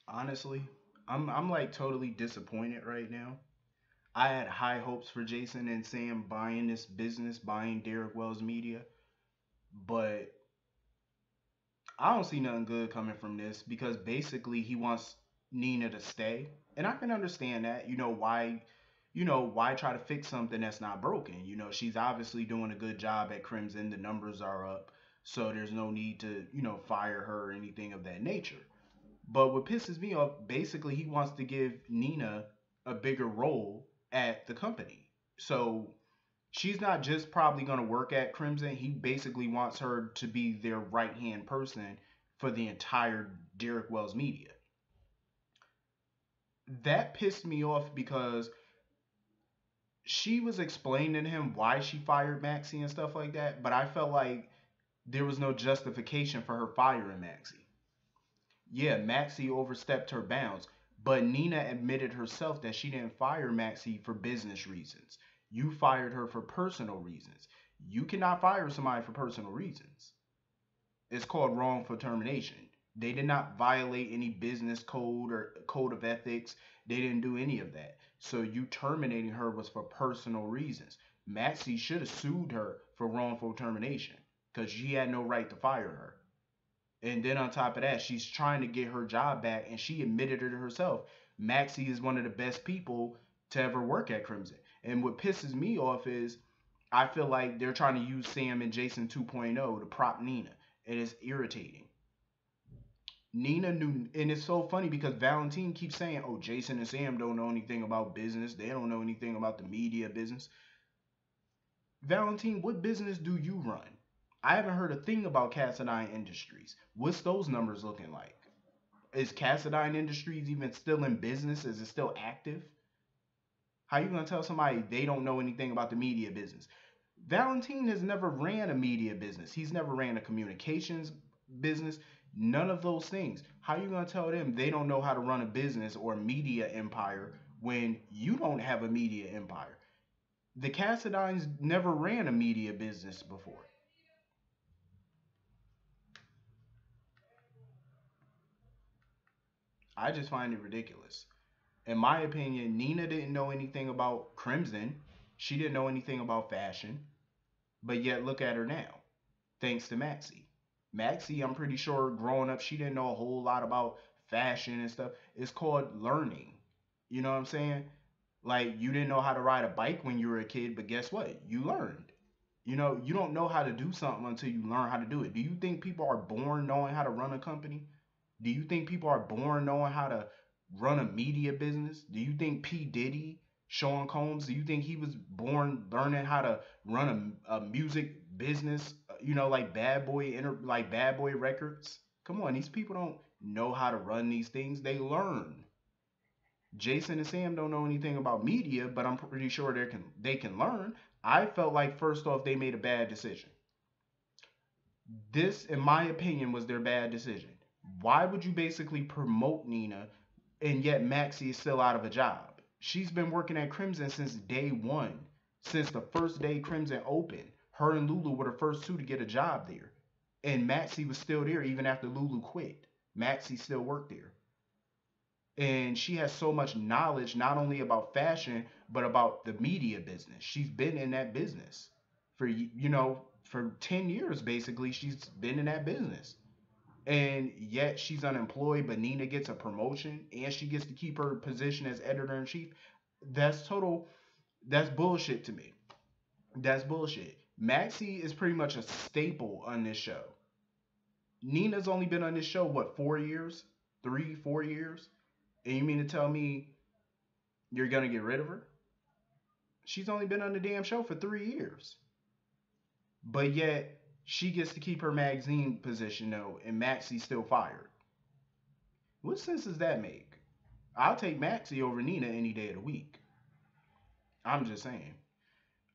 Honestly, I'm like totally disappointed right now. I had high hopes for Jason and Sam buying this business, buying Derek Wells Media, but I don't see nothing good coming from this because basically he wants Nina to stay. And I can understand that. Why try to fix something that's not broken? She's obviously doing a good job at Crimson. The numbers are up. So there's no need to, fire her or anything of that nature. But what pisses me off, basically, he wants to give Nina a bigger role at the company. So she's not just probably going to work at Crimson. He basically wants her to be their right hand person for the entire Derek Wells Media. That pissed me off because she was explaining to him why she fired Maxie and stuff like that, but I felt like there was no justification for her firing Maxie. Yeah, Maxie overstepped her bounds, but Nina admitted herself that she didn't fire Maxie for business reasons. You fired her for personal reasons. You cannot fire somebody for personal reasons. It's called wrongful termination. They did not violate any business code or code of ethics. They didn't do any of that. So you terminating her was for personal reasons. Maxie should have sued her for wrongful termination because she had no right to fire her. And then on top of that, she's trying to get her job back, and she admitted it herself. Maxie is one of the best people to ever work at Crimson. And what pisses me off is I feel like they're trying to use Sam and Jason 2.0 to prop Nina, and it's irritating. Nina knew, and it's so funny because Valentine keeps saying, "Oh, Jason and Sam don't know anything about business. They don't know anything about the media business." Valentine, what business do you run? I haven't heard a thing about Cassadine Industries. What's those numbers looking like? Is Cassadine Industries even still in business? Is it still active? How you gonna tell somebody they don't know anything about the media business? Valentine has never ran a media business. He's never ran a communications business. None of those things. How you gonna tell them they don't know how to run a business or a media empire when you don't have a media empire? The Cassadines never ran a media business before. I just find it ridiculous. In my opinion, Nina didn't know anything about Crimson. She didn't know anything about fashion. But yet, look at her now, thanks to Maxie. Maxie, I'm pretty sure growing up, she didn't know a whole lot about fashion and stuff. It's called learning. You know what I'm saying? Like, you didn't know how to ride a bike when you were a kid, but guess what? You learned. You don't know how to do something until you learn how to do it. Do you think people are born knowing how to run a company? Do you think people are born knowing how to run a media business? Do you think P. Diddy, Sean Combs, do you think he was born learning how to run a music business? Like like Bad Boy Records. Come on, these people don't know how to run these things. They learn. Jason and Sam don't know anything about media, but I'm pretty sure they can learn. I felt like first off they made a bad decision. This, in my opinion, was their bad decision. Why would you basically promote Nina and yet Maxie is still out of a job? She's been working at Crimson since day one, since the first day Crimson opened. Her and Lulu were the first two to get a job there. And Maxie was still there even after Lulu quit. Maxie still worked there. And she has so much knowledge, not only about fashion, but about the media business. She's been in that business for 10 years basically. She's been in that business, and yet she's unemployed, but Nina gets a promotion and she gets to keep her position as editor in chief. That's bullshit to me. That's bullshit. Maxie is pretty much a staple on this show. Nina's only been on this show, what, 4 years? 3, 4 years? And you mean to tell me you're gonna get rid of her? She's only been on the damn show for 3 years. But yet she gets to keep her magazine position though, and Maxie's still fired. What sense does that make? I'll take Maxie over Nina any day of the week. I'm just saying.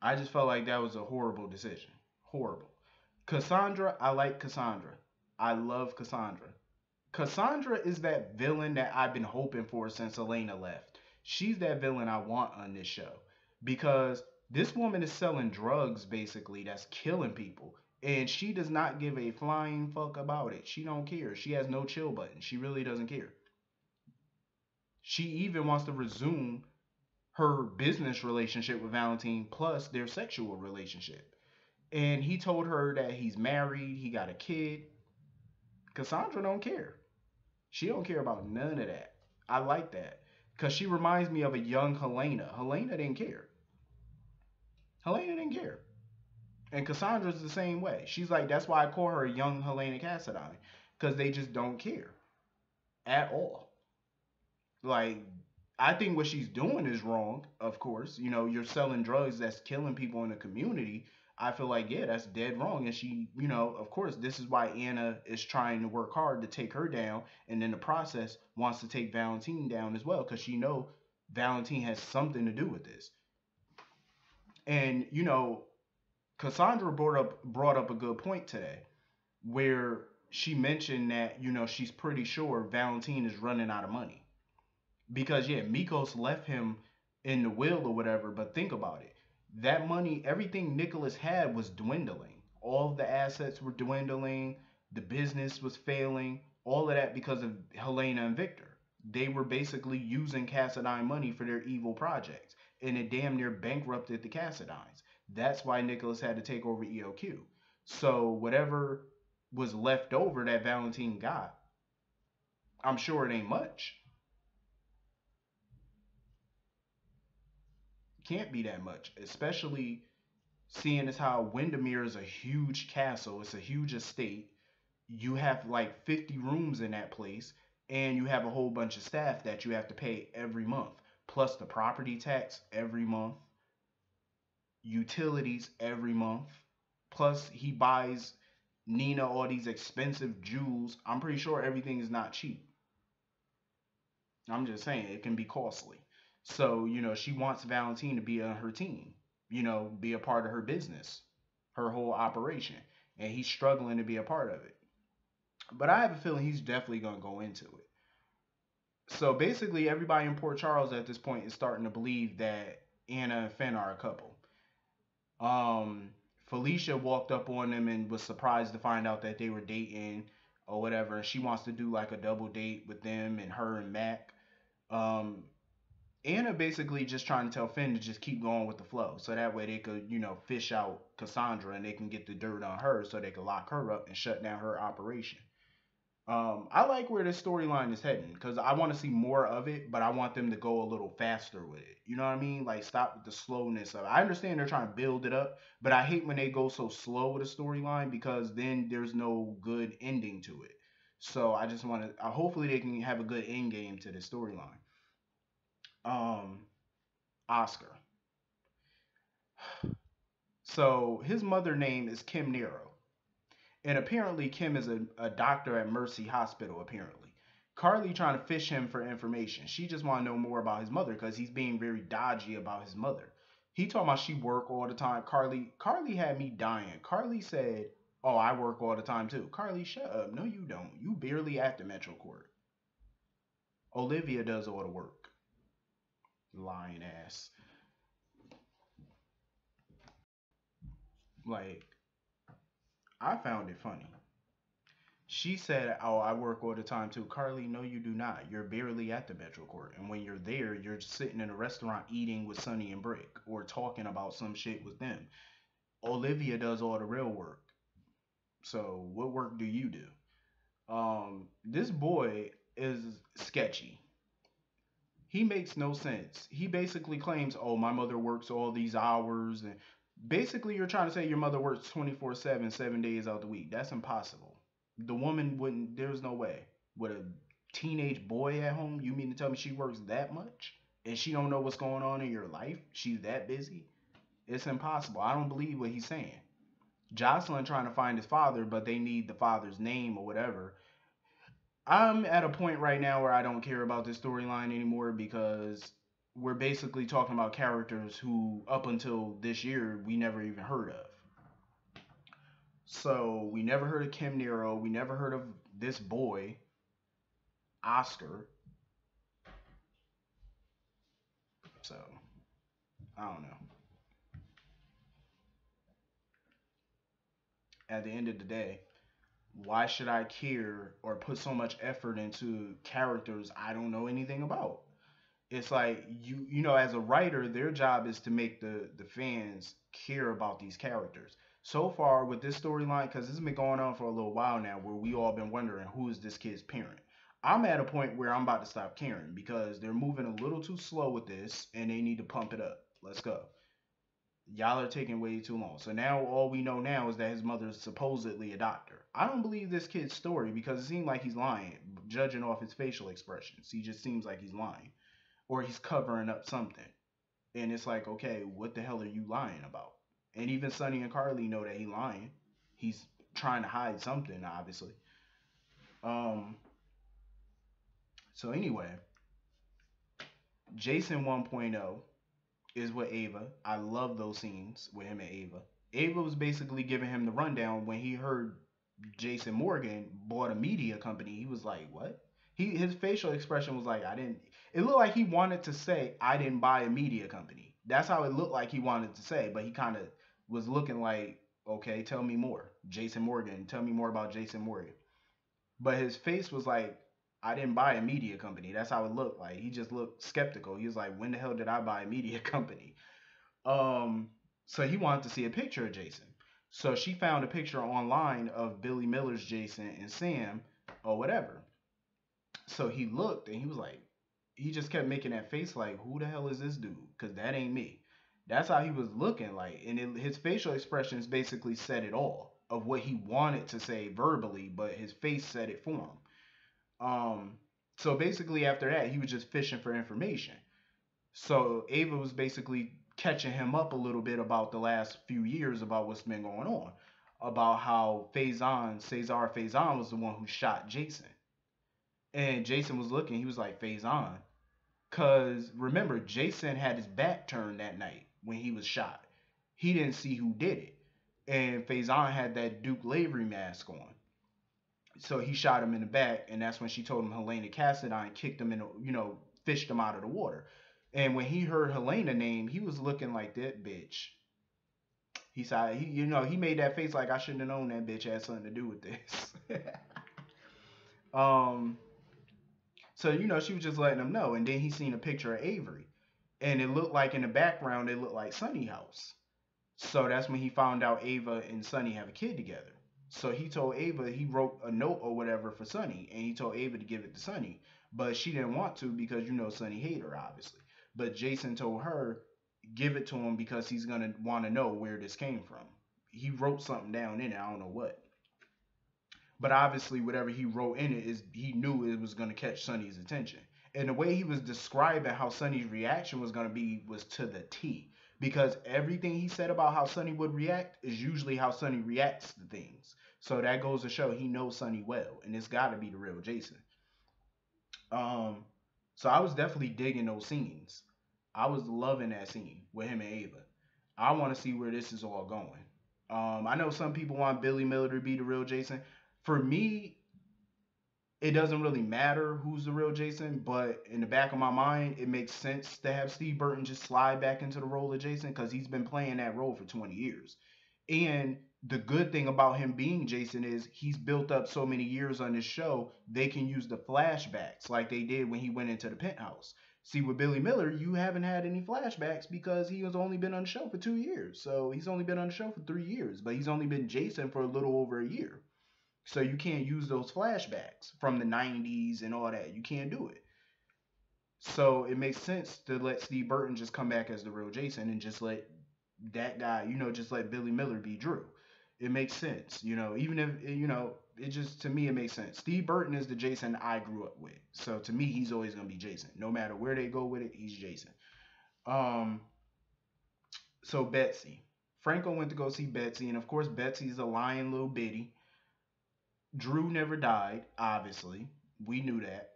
I just felt like that was a horrible decision. Horrible. Cassandra, I like Cassandra. I love Cassandra. Cassandra is that villain that I've been hoping for since Elena left. She's that villain I want on this show because this woman is selling drugs basically that's killing people, and she does not give a flying fuck about it. She don't care. She has no chill button. She really doesn't care. She even wants to resume her business relationship with Valentine plus their sexual relationship. And he told her that he's married, he got a kid. Cassandra don't care. She don't care about none of that. I like that. Cause she reminds me of a young Helena. Helena didn't care. Helena didn't care. And Cassandra's the same way. She's like, that's why I call her a young Helena Cassadine. Because they just don't care at all. Like, I think what she's doing is wrong, of course. You know, you're selling drugs that's killing people in the community. I feel like, yeah, that's dead wrong. And she, you know, of course, this is why Anna is trying to work hard to take her down. And in the process, wants to take Valentine down as well. Because she know Valentine has something to do with this. And, you know, Cassandra brought up a good point today where she mentioned that, you know, she's pretty sure Valentine is running out of money. Because yeah, Mikos left him in the will or whatever, but think about it. That money, everything Nicholas had was dwindling. All of the assets were dwindling, the business was failing, all of that because of Helena and Victor. They were basically using Cassadine money for their evil projects, and it damn near bankrupted the Cassadines. That's why Nicholas had to take over EOQ. So whatever was left over that Valentine got, I'm sure it ain't much. Can't be that much, especially seeing as how Windermere is a huge castle, it's a huge estate. You have like 50 rooms in that place, and you have a whole bunch of staff that you have to pay every month, plus the property tax every month, utilities every month. Plus, he buys Nina all these expensive jewels. I'm pretty sure everything is not cheap. I'm just saying it can be costly. So, you know, she wants Valentine to be on her team, you know, be a part of her business, her whole operation. And he's struggling to be a part of it. But I have a feeling he's definitely going to go into it. So basically, everybody in Port Charles at this point is starting to believe that Anna and Finn are a couple. Um, Felicia walked up on them and was surprised to find out that they were dating or whatever. And she wants to do like a double date with them and her and Mac. Um, Anna basically just trying to tell Finn to just keep going with the flow, so that way they could, you know, fish out Cassandra and they can get the dirt on her, so they could lock her up and shut down her operation. I like where this storyline is heading because I want to see more of it, but I want them to go a little faster with it. You know what I mean? Like stop with the slowness of it. I understand they're trying to build it up, but I hate when they go so slow with a storyline because then there's no good ending to it. So I just want to. Hopefully they can have a good end game to this storyline. Um, Oscar. So his mother name is Kim Nero. And apparently Kim is a doctor at Mercy Hospital, apparently. Carly trying to fish him for information. She just want to know more about his mother because he's being very dodgy about his mother. He told about she work all the time. Carly had me dying. Carly said, "Oh, I work all the time too." Carly, shut up. No, you don't. You barely at the Metro Court. Olivia does all the work. Lying ass. Like, I found it funny. She said, "Oh, I work all the time too." Carly, no, you do not. You're barely at the Metro Court. And when you're there, you're sitting in a restaurant eating with Sonny and Brick or talking about some shit with them. Olivia does all the real work. So, what work do you do? This boy is sketchy. He makes no sense. He basically claims, "Oh, my mother works all these hours." And basically, you're trying to say your mother works 24/7, 7 days out the week. That's impossible. The woman wouldn't, there's no way. With a teenage boy at home, you mean to tell me she works that much? And she don't know what's going on in your life? She's that busy? It's impossible. I don't believe what he's saying. Jocelyn trying to find his father, but they need the father's name or whatever. I'm at a point right now where I don't care about this storyline anymore because we're basically talking about characters who, up until this year, we never even heard of. So we never heard of Kim Nero. We never heard of this boy, Oscar. So I don't know. At the end of the day, why should I care or put so much effort into characters I don't know anything about? It's like as a writer, their job is to make the fans care about these characters. So far with this storyline, because this has been going on for a little while now, where we all been wondering who is this kid's parent. I'm at a point where I'm about to stop caring because they're moving a little too slow with this, and they need to pump it up. Let's go. Y'all are taking way too long. So now all we know now is that his mother is supposedly a doctor. I don't believe this kid's story because it seems like he's lying, judging off his facial expressions. He just seems like he's lying or he's covering up something. And it's like, okay, what the hell are you lying about? And even Sonny and Carly know that he's lying. He's trying to hide something, obviously. Um. So anyway, Jason 1.0 is with Ava. I love those scenes with him and Ava. Ava was basically giving him the rundown when he heard Jason Morgan bought a media company. He was like, "What?" His facial expression was like, "I didn't." It looked like he wanted to say, "I didn't buy a media company." That's how it looked like he wanted to say, but he kind of was looking like, "Okay, tell me more, Jason Morgan. Tell me more about Jason Morgan." But his face was like, "I didn't buy a media company." That's how it looked like. He just looked skeptical. He was like, "When the hell did I buy a media company?" Um, so he wanted to see a picture of Jason. So she found a picture online of Billy Miller's Jason and Sam or whatever. So he looked and he was like, he just kept making that face like, who the hell is this dude? Because that ain't me. That's how he was looking like. And his facial expressions basically said it all of what he wanted to say verbally, but his face said it for him. So basically after that, he was just fishing for information. So Ava was basically catching him up a little bit about the last few years about what's been going on, about how Cesar Faison was the one who shot Jason, and Jason was looking. He was like Faison, cause remember Jason had his back turned that night when he was shot. He didn't see who did it, and Faison had that Duke Lavery mask on. So he shot him in the back, and that's when she told him Helena Cassandra kicked him in, fished him out of the water. And when he heard Helena name, he was looking like that bitch. He said, he made that face like I shouldn't have known that bitch had something to do with this. um, so she was just letting him know, and then he seen a picture of Avery, and it looked like in the background it looked like Sunny House. So that's when he found out Ava and Sonny have a kid together. So he told Ava, he wrote a note or whatever for Sonny, and he told Ava to give it to Sonny. But she didn't want to because Sonny hated her, obviously. But Jason told her, give it to him because he's gonna want to know where this came from. He wrote something down in it, I don't know what. But obviously, whatever he wrote in it is he knew it was gonna catch Sonny's attention. And the way he was describing how Sonny's reaction was gonna be was to the T. Because everything he said about how Sonny would react is usually how Sonny reacts to things. So that goes to show he knows Sonny well, and it's got to be the real Jason. Um, so I was definitely digging those scenes. I was loving that scene with him and Ava. I want to see where this is all going. I know some people want Billy Miller to be the real Jason. For me, it doesn't really matter who's the real Jason, but in the back of my mind, it makes sense to have Steve Burton just slide back into the role of Jason because he's been playing that role for 20 years. And the good thing about him being Jason is he's built up so many years on this show, they can use the flashbacks like they did when he went into the penthouse. See, with Billy Miller, you haven't had any flashbacks because he has only been on the show for 2 years. So he's only been on the show for 3 years, but he's only been Jason for a little over a year. So you can't use those flashbacks from the 90s and all that. You can't do it. So it makes sense to let Steve Burton just come back as the real Jason and just let that guy, just let Billy Miller be Drew. It makes sense, even if, it just, to me, it makes sense. Steve Burton is the Jason I grew up with. So to me, he's always going to be Jason. No matter where they go with it, he's Jason. Um, so Betsy. Franco went to go see Betsy, and of course, Betsy's a lying little bitty. Drew never died, obviously. We knew that.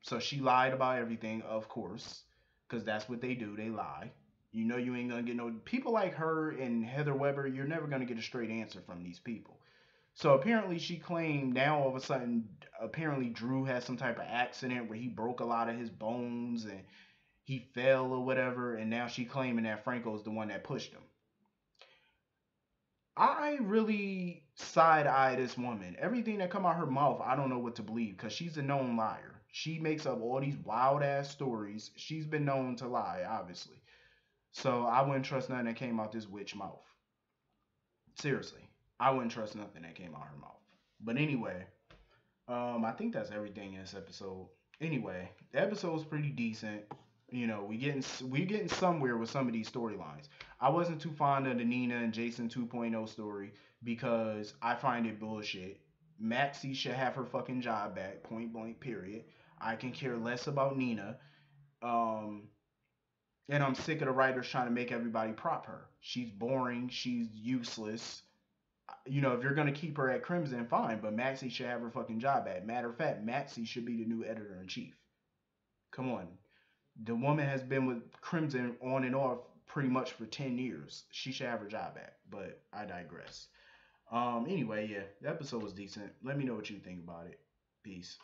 So she lied about everything, of course, because that's what they do. They lie. You ain't gonna get no people like her and Heather Weber. You're never gonna get a straight answer from these people. So apparently she claimed now all of a sudden, apparently Drew had some type of accident where he broke a lot of his bones and he fell or whatever, and now she claiming that Franco's the one that pushed him. I really side eye this woman. Everything that come out her mouth, I don't know what to believe because she's a known liar. She makes up all these wild ass stories. She's been known to lie, obviously. So I wouldn't trust nothing that came out this witch mouth. Seriously, I wouldn't trust nothing that came out her mouth. But anyway, I think that's everything in this episode. Anyway, the episode's pretty decent. You know, we getting somewhere with some of these storylines. I wasn't too fond of the Nina and Jason 2.0 story because I find it bullshit. Maxie should have her fucking job back, point blank, period. I can care less about Nina. Um, and I'm sick of the writers trying to make everybody prop her. She's boring. She's useless. You know, if you're gonna keep her at Crimson, fine, but Maxie should have her fucking job back. Matter of fact, Maxie should be the new editor in chief. Come on, the woman has been with Crimson on and off pretty much for 10 years. She should have her job back. But I digress. Anyway, yeah, the episode was decent. Let me know what you think about it. Peace.